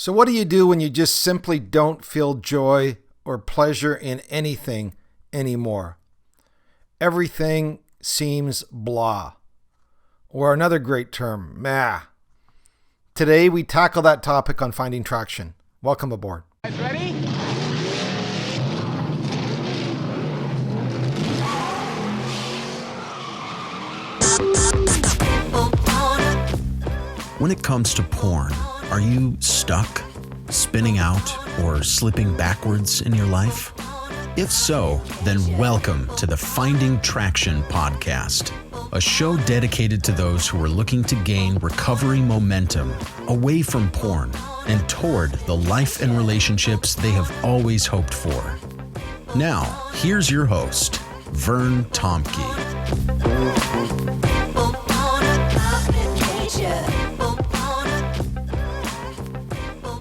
So what do you do when you just simply don't feel joy or pleasure in anything anymore? Everything seems blah. Or another great term, meh. Today we tackle that topic on Finding Traction. Welcome aboard. Guys ready? When it comes to porn, are you stuck, spinning out, or slipping backwards in your life? If so, then welcome to the Finding Traction podcast, a show dedicated to those who are looking to gain recovery momentum away from porn and toward the life and relationships they have always hoped for. Now, here's your host, Vern Tomke.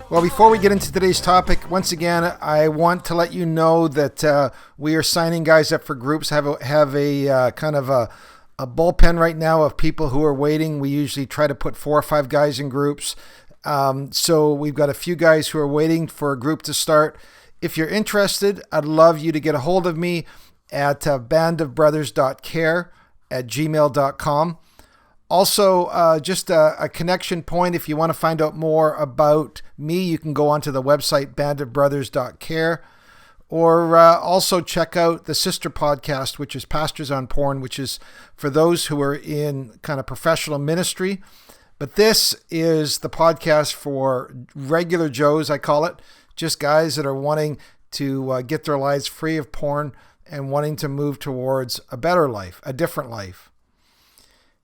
Well, before we get into today's topic, once again, I want to let you know that we are signing guys up for groups. Have a kind of a bullpen right now of people who are waiting. We usually try to put 4 or 5 guys in groups. So we've got a few guys who are waiting for a group to start. If you're interested, I'd love you to get a hold of me at bandofbrothers.care@gmail.com. Also, just a connection point. If you want to find out more about me, you can go onto the website, bandofbrothers.care, or also check out the sister podcast, which is Pastors on Porn, which is for those who are in kind of professional ministry. But this is the podcast for regular Joes, I call it, just guys that are wanting to get their lives free of porn and wanting to move towards a better life, a different life.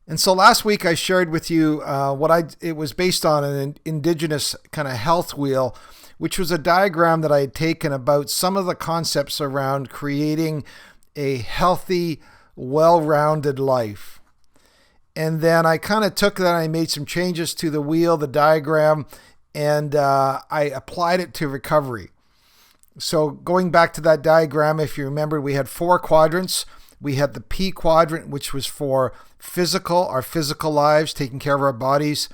And so last week I shared with you it was based on an indigenous kind of health wheel, which was a diagram that I had taken about some of the concepts around creating a healthy, well-rounded life. And then I kind of took that and I made some changes to the wheel, the diagram, and I applied it to recovery. So going back to that diagram, if you remember, we had 4 quadrants. We had the P quadrant, which was for our physical lives, taking care of our bodies.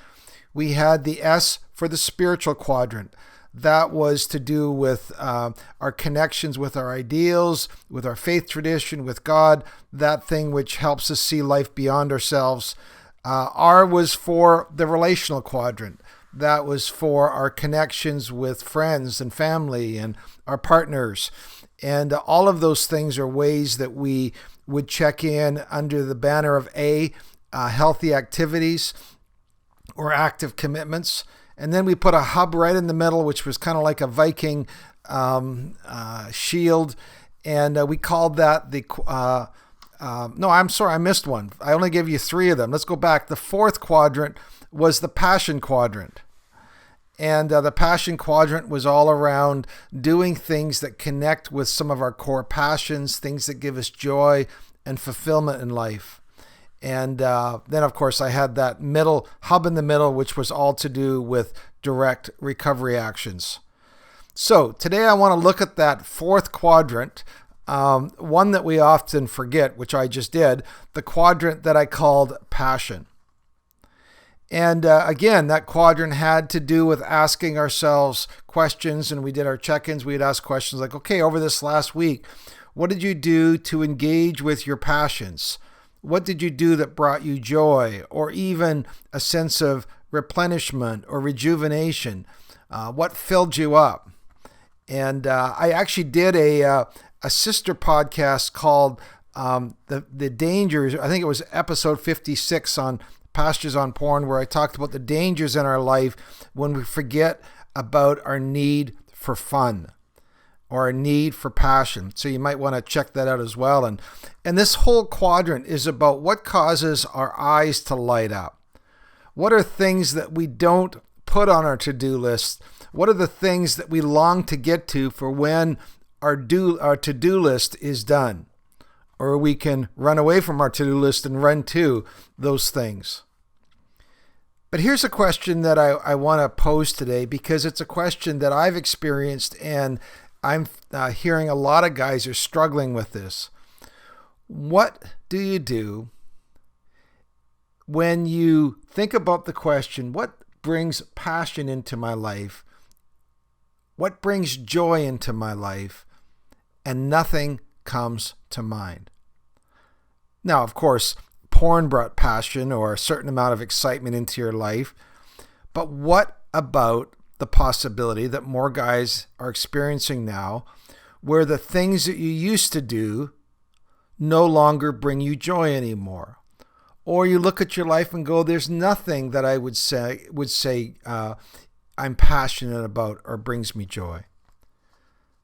We had the S for the spiritual quadrant. That was to do with our connections with our ideals, with our faith tradition, with God, that thing which helps us see life beyond ourselves. R was for the relational quadrant. That was for our connections with friends and family and our partners. And all of those things are ways that we would check in under the banner of A, healthy activities or active commitments. And then we put a hub right in the middle, which was kind of like a Viking shield. And we called that no, I'm sorry, I missed one. I only gave you 3 of them. Let's go back. The 4th quadrant was the passion quadrant. And the passion quadrant was all around doing things that connect with some of our core passions, things that give us joy and fulfillment in life. And then, of course, I had that middle hub in the middle, which was all to do with direct recovery actions. So today I want to look at that 4th quadrant, one that we often forget, which I just did, the quadrant that I called passion. And again, that quadrant had to do with asking ourselves questions, and we did our check-ins. We'd ask questions like, okay, over this last week, what did you do to engage with your passions? What did you do that brought you joy or even a sense of replenishment or rejuvenation? What filled you up? And I actually did a sister podcast called the Dangers. I think it was episode 56 on Pastors on Porn, where I talked about the dangers in our life when we forget about our need for fun or our need for passion. So you might want to check that out as well. And this whole quadrant is about what causes our eyes to light up. What are things that we don't put on our to-do list? What are the things that we long to get to for when our to-do list is done? Or we can run away from our to-do list and run to those things. But here's a question that I want to pose today, because it's a question that I've experienced and I'm hearing a lot of guys are struggling with this. What do you do when you think about the question, what brings passion into my life What brings joy into my life? And nothing comes to mind. Now, of course, porn brought passion or a certain amount of excitement into your life. But what about the possibility that more guys are experiencing now where the things that you used to do no longer bring you joy anymore? Or you look at your life and go, there's nothing that I would say I'm passionate about or brings me joy.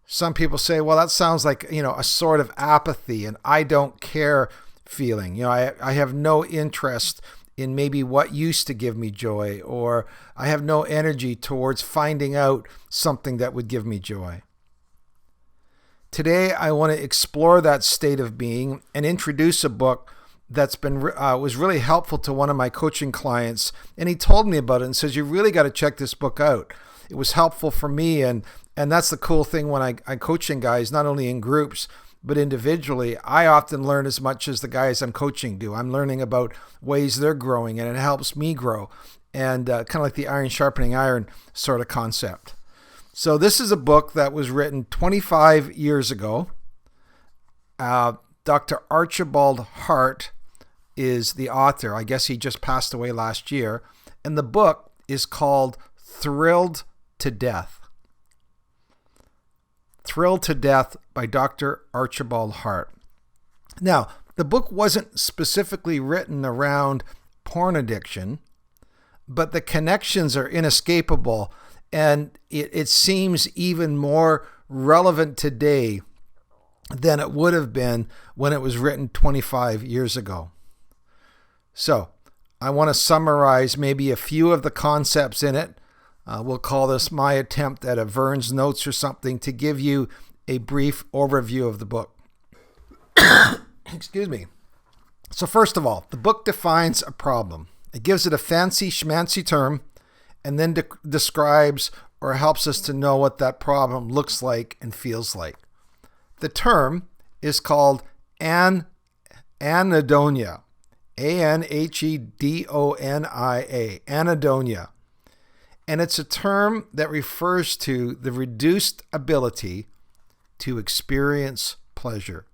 Some people say, well, that sounds like, a sort of apathy and I don't care feeling. I have no interest in maybe what used to give me joy, or I have no energy towards finding out something that would give me joy. Today, I want to explore that state of being and introduce a book that's was really helpful to one of my coaching clients. And he told me about it and says, you really got to check this book out. It was helpful for me. And that's the cool thing when I'm coaching guys, not only in groups, but individually. I often learn as much as the guys I'm coaching do. I'm learning about ways they're growing, and it helps me grow. And kind of like the iron sharpening iron sort of concept. So this is a book that was written 25 years ago. Dr. Archibald Hard is the author. I guess he just passed away last year. And the book is called Thrilled to Death. Thrilled to Death by Dr. Archibald Hard. Now, the book wasn't specifically written around porn addiction, but the connections are inescapable, and it seems even more relevant today than it would have been when it was written 25 years ago. So, I want to summarize maybe a few of the concepts in it. We'll call this my attempt at a Vern's notes or something to give you a brief overview of the book. Excuse me. So first of all, the book defines a problem. It gives it a fancy schmancy term and then describes or helps us to know what that problem looks like and feels like. The term is called anhedonia. Anhedonia. Anhedonia. And it's a term that refers to the reduced ability to experience pleasure.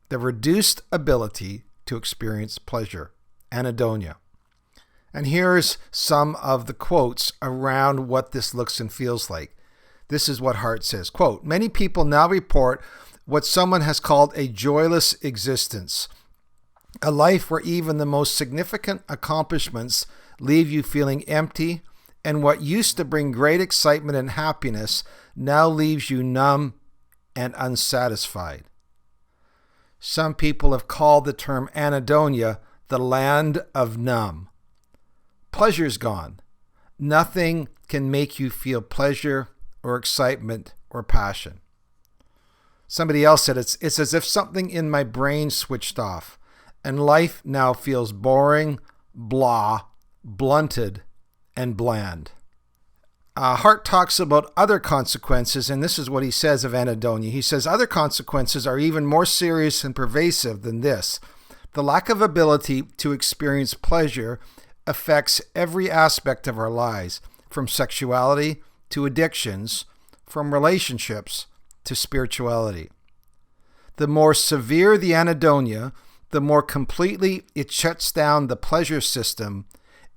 The reduced ability to experience pleasure. Anhedonia. And here's some of the quotes around what this looks and feels like. This is what Hart says, quote, "Many people now report what someone has called a joyless existence, a life where even the most significant accomplishments leave you feeling empty, and what used to bring great excitement and happiness now leaves you numb and unsatisfied." Some people have called the term anhedonia the land of numb. Pleasure's gone. Nothing can make you feel pleasure or excitement or passion. Somebody else said it's as if something in my brain switched off, and life now feels boring, blah, blunted, and bland. Hart talks about other consequences, and this is what he says of anhedonia. He says other consequences are even more serious and pervasive than this. The lack of ability to experience pleasure affects every aspect of our lives, from sexuality to addictions, from relationships to spirituality. The more severe the anhedonia, the more completely it shuts down the pleasure system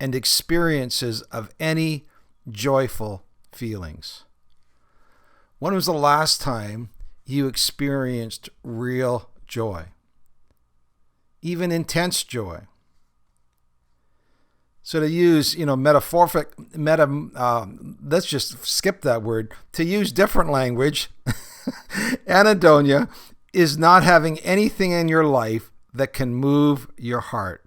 and experiences of any joyful feelings. When was the last time you experienced real joy? Even intense joy. So to use, let's just skip that word. To use different language, anhedonia is not having anything in your life that can move your heart.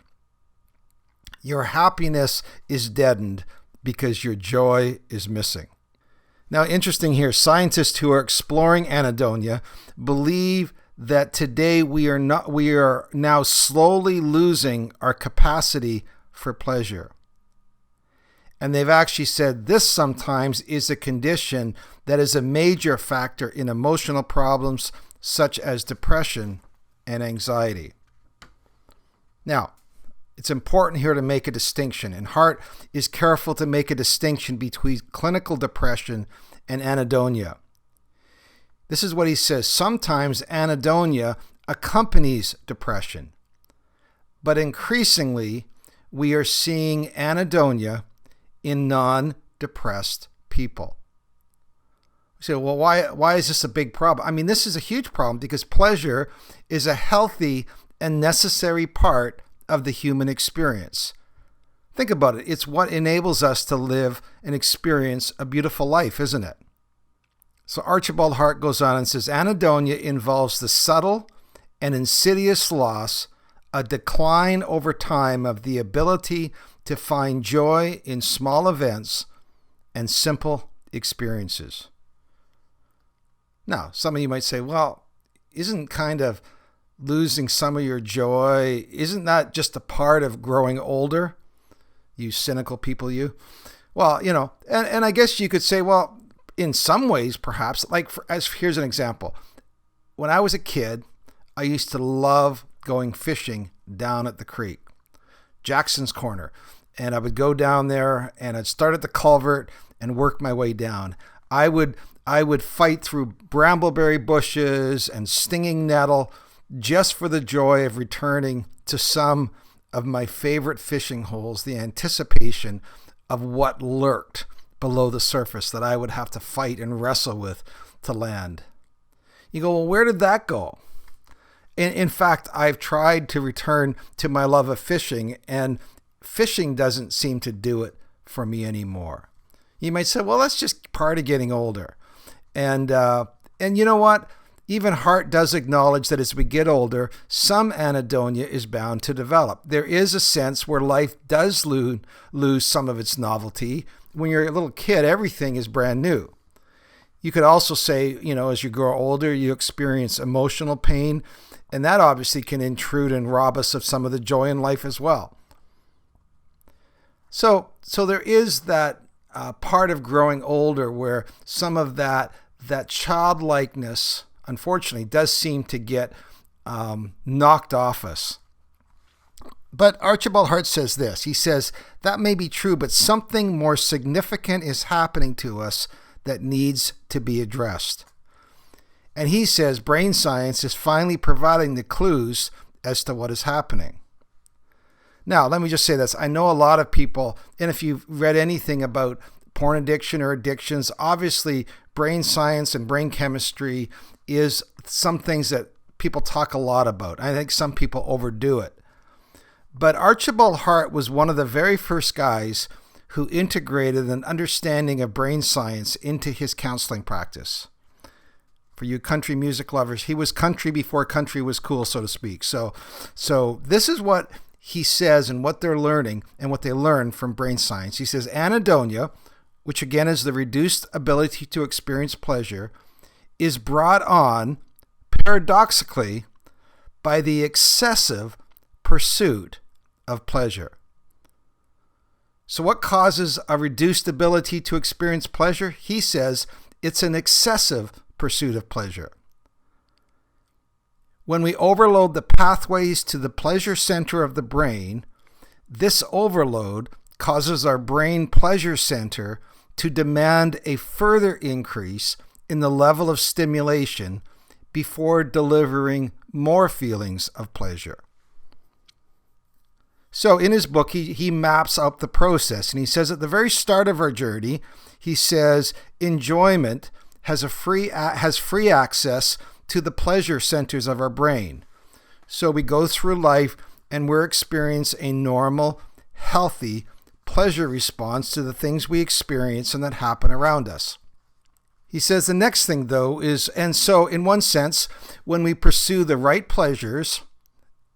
Your happiness is deadened because your joy is missing. Now, interesting here, scientists who are exploring anhedonia believe that today we are now slowly losing our capacity for pleasure. And they've actually said this sometimes is a condition that is a major factor in emotional problems such as depression and anxiety. Now, it's important here to make a distinction, and Hart is careful to make a distinction between clinical depression and anhedonia. This is what he says. Sometimes anhedonia accompanies depression, but increasingly we are seeing anhedonia in non-depressed people. You say, well, why is this a big problem? I mean, this is a huge problem because pleasure is a healthy and necessary part of the human experience. Think about it. It's what enables us to live and experience a beautiful life, isn't it? So Archibald Hart goes on and says, anhedonia involves the subtle and insidious loss, a decline over time of the ability to find joy in small events and simple experiences. Now, some of you might say, well, isn't kind of losing some of your joy, isn't that just a part of growing older? You cynical people, you. Well, and I guess you could say, well, in some ways, perhaps, here's an example. When I was a kid, I used to love going fishing down at the creek, Jackson's Corner. And I would go down there and I'd start at the culvert and work my way down. I would fight through brambleberry bushes and stinging nettle just for the joy of returning to some of my favorite fishing holes, the anticipation of what lurked below the surface that I would have to fight and wrestle with to land. You go, well, where did that go? In fact, I've tried to return to my love of fishing, and fishing doesn't seem to do it for me anymore. You might say, well, that's just part of getting older. And you know what? Even Hart does acknowledge that as we get older, some anhedonia is bound to develop. There is a sense where life does lose some of its novelty. When you're a little kid, everything is brand new. You could also say, as you grow older, you experience emotional pain, and that obviously can intrude and rob us of some of the joy in life as well. So there is that part of growing older where some of that childlikeness, unfortunately, does seem to get knocked off us. But Archibald Hart says this. He says, that may be true, but something more significant is happening to us that needs to be addressed. And he says brain science is finally providing the clues as to what is happening. Now, let me just say this. I know a lot of people, and if you've read anything about porn addiction or addictions, obviously brain science and brain chemistry is some things that people talk a lot about. I think some people overdo it. But Archibald Hart was one of the very first guys who integrated an understanding of brain science into his counseling practice. For you country music lovers, he was country before country was cool, so to speak. So this is what he says and what they're learning and what they learn from brain science. He says anhedonia, which again is the reduced ability to experience pleasure, is brought on, paradoxically, by the excessive pursuit of pleasure. So what causes a reduced ability to experience pleasure? He says it's an excessive pursuit of pleasure. When we overload the pathways to the pleasure center of the brain, this overload causes our brain pleasure center to demand a further increase in the level of stimulation before delivering more feelings of pleasure. So in his book, he maps out the process, and he says at the very start of our journey, he says enjoyment has free access to the pleasure centers of our brain. So we go through life and we're experiencing a normal, healthy pleasure response to the things we experience and that happen around us. He says the next thing, though, is, and so in one sense, when we pursue the right pleasures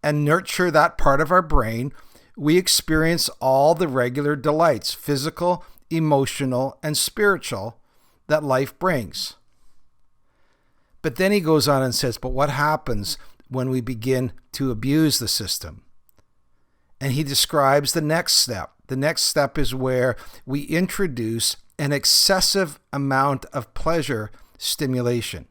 and nurture that part of our brain, we experience all the regular delights, physical, emotional, and spiritual, that life brings. But then he goes on and says, but what happens when we begin to abuse the system? And he describes the next step. The next step is where we introduce an excessive amount of pleasure stimulation.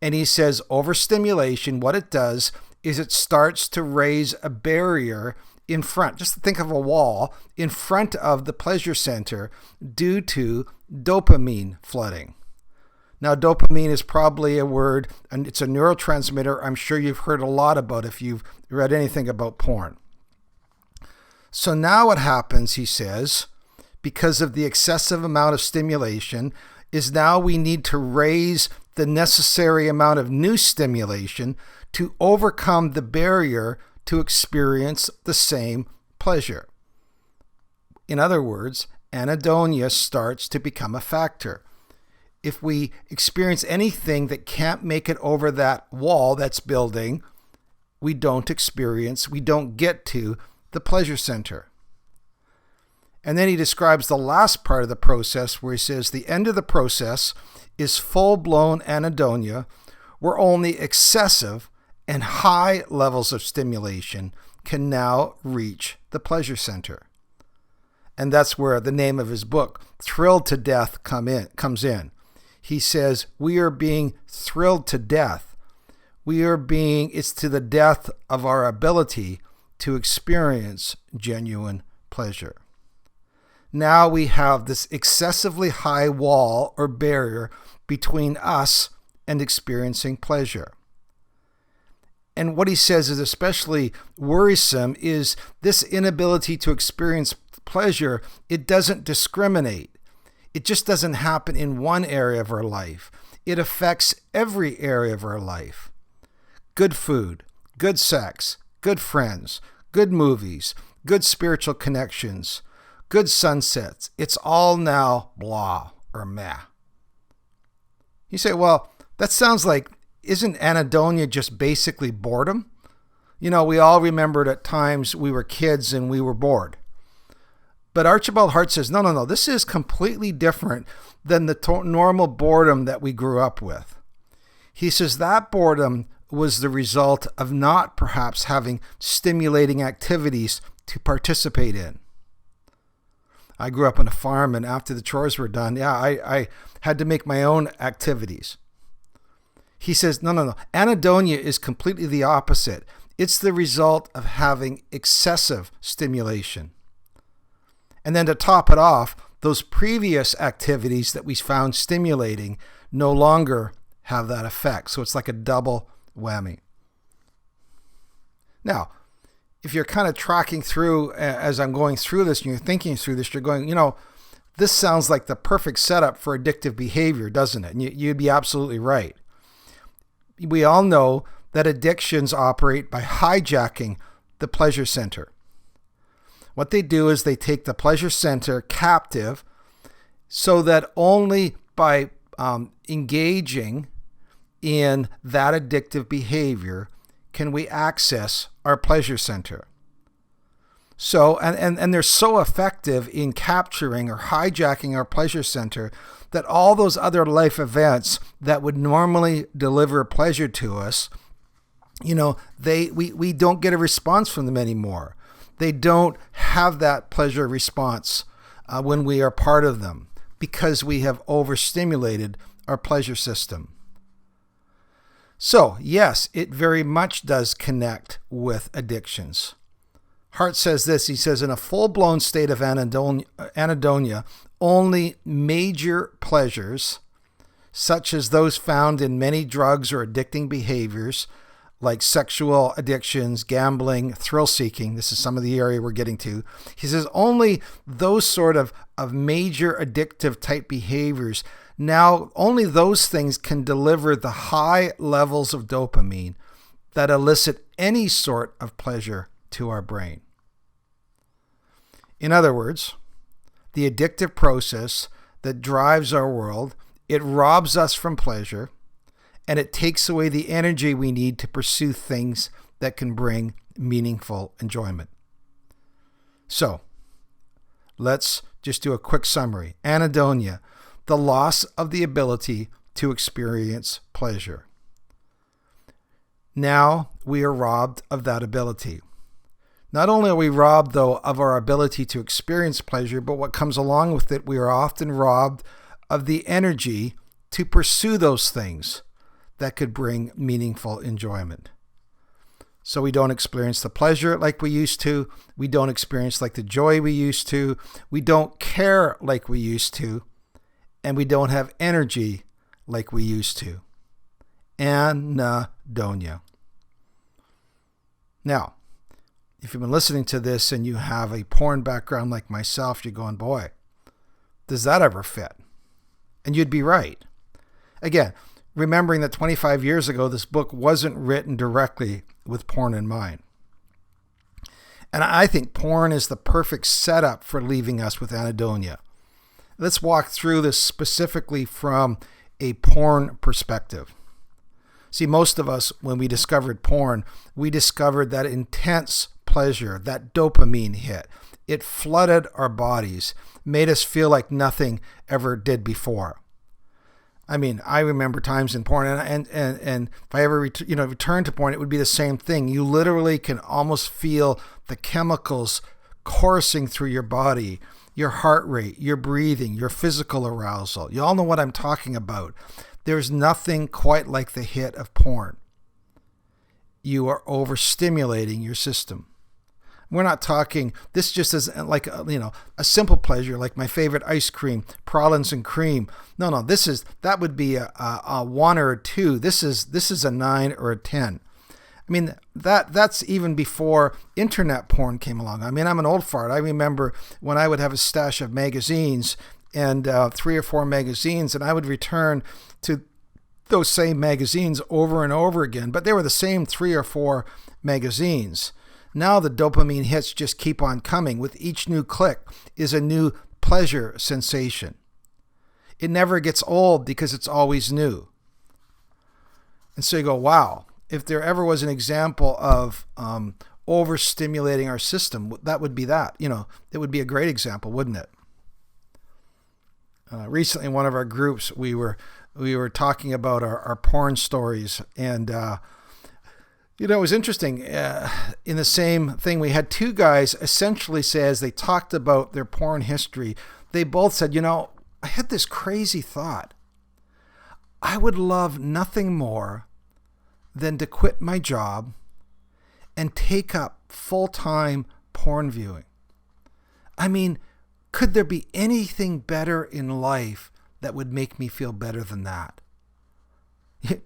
And he says overstimulation, what it does is it starts to raise a barrier in front. Just think of a wall in front of the pleasure center due to dopamine flooding. Now, dopamine is probably a word, and it's a neurotransmitter I'm sure you've heard a lot about if you've read anything about porn. So now what happens, he says, because of the excessive amount of stimulation, is now we need to raise the necessary amount of new stimulation to overcome the barrier to experience the same pleasure. In other words, anhedonia starts to become a factor. If we experience anything that can't make it over that wall that's building, we don't get to the pleasure center. And then he describes the last part of the process where he says the end of the process is full-blown anhedonia, where only excessive and high levels of stimulation can now reach the pleasure center. And that's where the name of his book, Thrilled to Death, comes in. He says, we are being thrilled to death. It's to the death of our ability to experience genuine pleasure. Now we have this excessively high wall or barrier between us and experiencing pleasure. And what he says is especially worrisome is this inability to experience pleasure. It doesn't discriminate. It just doesn't happen in one area of our life. It affects every area of our life. Good food, good sex, good friends, good movies, good spiritual connections, good sunsets. It's all now blah or meh. You say, well, that sounds like, isn't anhedonia just basically boredom? You know, we all remembered at times we were kids and we were bored. But Archibald Hard says, no, this is completely different than the normal boredom that we grew up with. He says that boredom was the result of not perhaps having stimulating activities to participate in. I grew up on a farm, and after the chores were done, I had to make my own activities. He says, no. Anhedonia is completely the opposite. It's the result of having excessive stimulation. And then to top it off, those previous activities that we found stimulating no longer have that effect. So it's like a double whammy. Now, if you're kind of tracking through as I'm going through this and you're thinking through this, you're going, this sounds like the perfect setup for addictive behavior, doesn't it? And you'd be absolutely right. We all know that addictions operate by hijacking the pleasure center. What they do is they take the pleasure center captive so that only by engaging in that addictive behavior can we access our pleasure center. So, and they're so effective in capturing or hijacking our pleasure center that all those other life events that would normally deliver pleasure to us, we don't get a response from them anymore. They don't have that pleasure response when we are part of them because we have overstimulated our pleasure system. So, yes, it very much does connect with addictions. Hart says this, he says, in a full-blown state of anhedonia, only major pleasures, such as those found in many drugs or addicting behaviors, like sexual addictions, gambling, thrill-seeking, this is some of the area we're getting to. He says only those sort of major addictive type behaviors, now only those things can deliver the high levels of dopamine that elicit any sort of pleasure to our brain. In other words, the addictive process that drives our world, it robs us from pleasure, and it takes away the energy we need to pursue things that can bring meaningful enjoyment. So, let's just do a quick summary. Anhedonia, the loss of the ability to experience pleasure. Now we are robbed of that ability. Not only are we robbed, though, of our ability to experience pleasure, but what comes along with it, we are often robbed of the energy to pursue those things that could bring meaningful enjoyment. So we don't experience the pleasure like we used to. We don't experience like the joy we used to. We don't care like we used to. And we don't have energy like we used to. Anhedonia. Now, if you've been listening to this and you have a porn background like myself, you're going, boy, does that ever fit? And you'd be right. Again, remembering that 25 years ago, this book wasn't written directly with porn in mind. And I think porn is the perfect setup for leaving us with anhedonia. Let's walk through this specifically from a porn perspective. See, most of us, when we discovered porn, we discovered that intense pleasure, that dopamine hit. It flooded our bodies, made us feel like nothing ever did before. I mean, I remember times in porn, and if I ever return to porn, it would be the same thing. You literally can almost feel the chemicals coursing through your body, your heart rate, your breathing, your physical arousal. You all know what I'm talking about. There's nothing quite like the hit of porn. You are overstimulating your system. We're not talking, this just is like, a simple pleasure, like my favorite ice cream, pralines and cream. No, that would be a 1 or a 2. This is a 9 or a 10. I mean, that's even before internet porn came along. I mean, I'm an old fart. I remember when I would have a stash of magazines and 3 or 4 magazines, and I would return to those same magazines over and over again, but they were the same 3 or 4 magazines. Now the dopamine hits just keep on coming. With each new click is a new pleasure sensation. It never gets old because it's always new. And so you go, wow, if there ever was an example of overstimulating our system, that would be that. It would be a great example, wouldn't it? Recently, in one of our groups, we were talking about our porn stories, and it was interesting. In the same thing, we had 2 guys essentially say, as they talked about their porn history, they both said, I had this crazy thought. I would love nothing more than to quit my job and take up full-time porn viewing. I mean, could there be anything better in life that would make me feel better than that?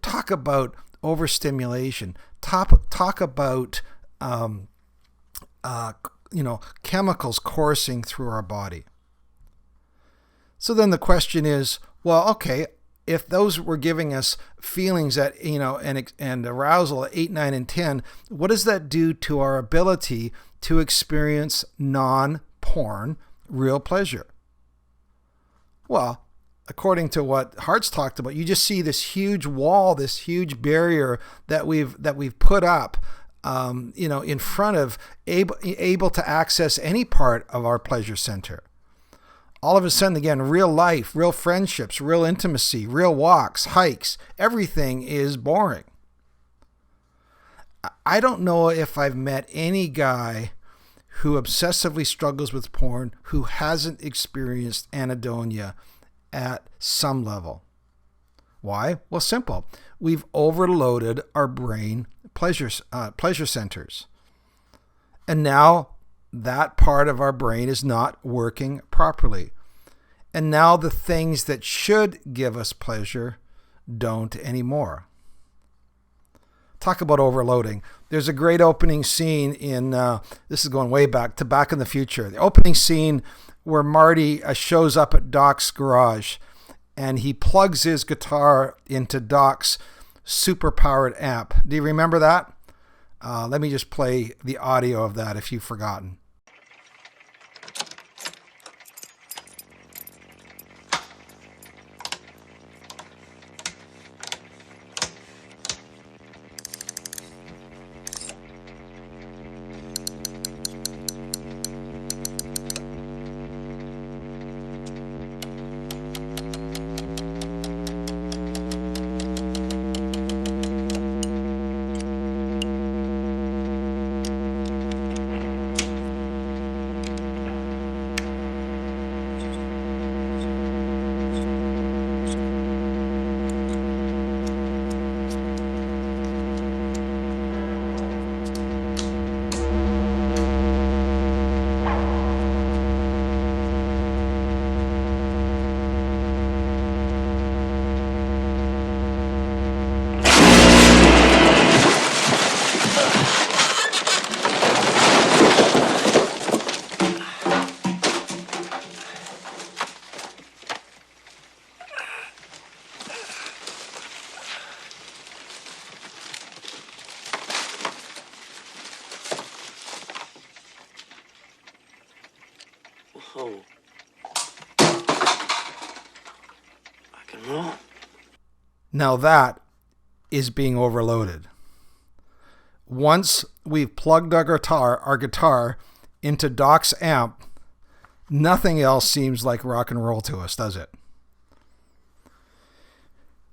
Talk about overstimulation. Talk about chemicals coursing through our body. So then the question is, well, okay, if those were giving us feelings at and arousal at 8, 9, and 10, what does that do to our ability to experience non-porn real pleasure? Well, according to what Hart's talked about, you just see this huge wall, this huge barrier that we've put up, in front of able to access any part of our pleasure center. All of a sudden, again, real life, real friendships, real intimacy, real walks, hikes, everything is boring. I don't know if I've met any guy who obsessively struggles with porn who hasn't experienced anhedonia at some level. Why? Well, simple. We've overloaded our brain pleasure centers. And now that part of our brain is not working properly. And now the things that should give us pleasure don't anymore. Talk about overloading. There's a great opening scene in, this is going way back, to Back in the Future. The opening scene where Marty shows up at Doc's garage and he plugs his guitar into Doc's super-powered amp. Do you remember that? Let me just play the audio of that if you've forgotten. Now that is being overloaded. Once we've plugged our guitar into Doc's amp, nothing else seems like rock and roll to us, does it?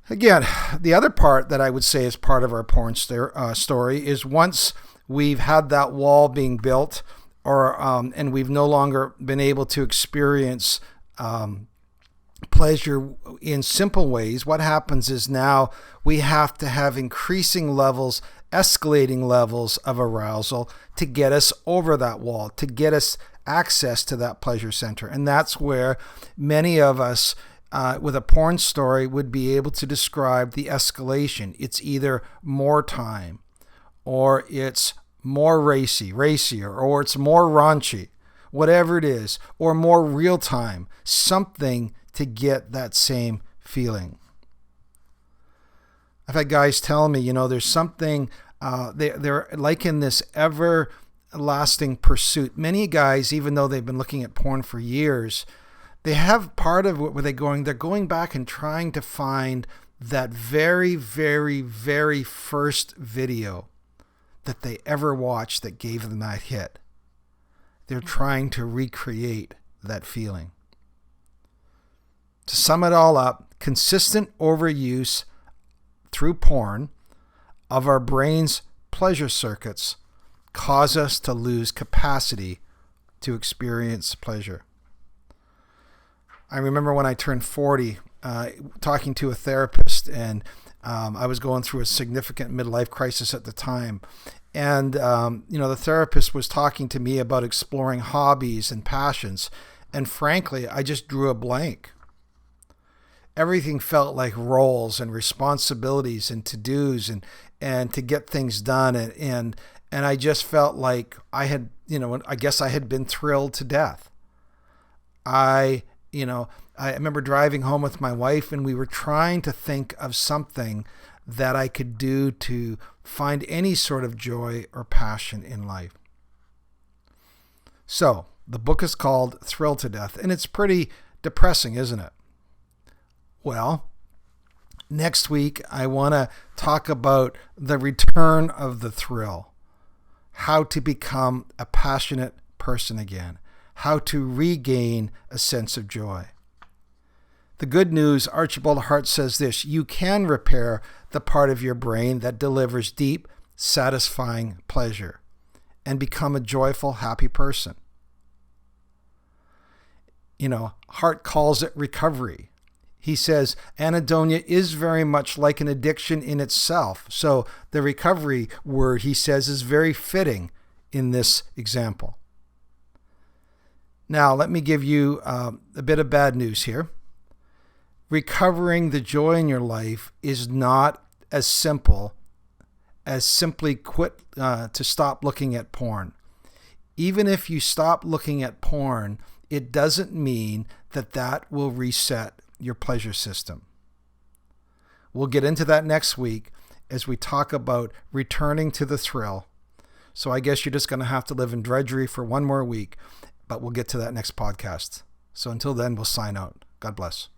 Again, the other part that I would say is part of our porn story is once we've had that wall being built, and we've no longer been able to experience pleasure in simple ways, what happens is now we have to have increasing levels, escalating levels of arousal to get us over that wall, to get us access to that pleasure center. And that's where many of us with a porn story would be able to describe the escalation. It's either more time, or it's more racier, or it's more raunchy, whatever it is, or more real time, something to get that same feeling. I've had guys tell me, there's something, they're like in this everlasting pursuit. Many guys, even though they've been looking at porn for years, they have part of what they're going back and trying to find that very, very, very first video that they ever watched that gave them that hit. They're trying to recreate that feeling. To sum it all up, consistent overuse through porn of our brain's pleasure circuits cause us to lose capacity to experience pleasure. I remember when I turned 40, talking to a therapist, and I was going through a significant midlife crisis at the time. And, the therapist was talking to me about exploring hobbies and passions. And frankly, I just drew a blank. Everything felt like roles and responsibilities and to-dos and to get things done. And I just felt like I had, I guess I had been thrilled to death. I remember driving home with my wife, and we were trying to think of something that I could do to find any sort of joy or passion in life. So the book is called Thrilled to Death, and it's pretty depressing, isn't it? Well, next week I want to talk about the return of the thrill, how to become a passionate person again, how to regain a sense of joy. The good news, Archibald Hard says this: you can repair the part of your brain that delivers deep, satisfying pleasure and become a joyful, happy person. Hart calls it recovery. He says anhedonia is very much like an addiction in itself. So the recovery word, he says, is very fitting in this example. Now, let me give you a bit of bad news here. Recovering the joy in your life is not as simple as simply to stop looking at porn. Even if you stop looking at porn, it doesn't mean that will reset your pleasure system. We'll get into that next week as we talk about returning to the thrill. So I guess you're just going to have to live in drudgery for one more week, but we'll get to that next podcast. So until then, we'll sign out. God bless.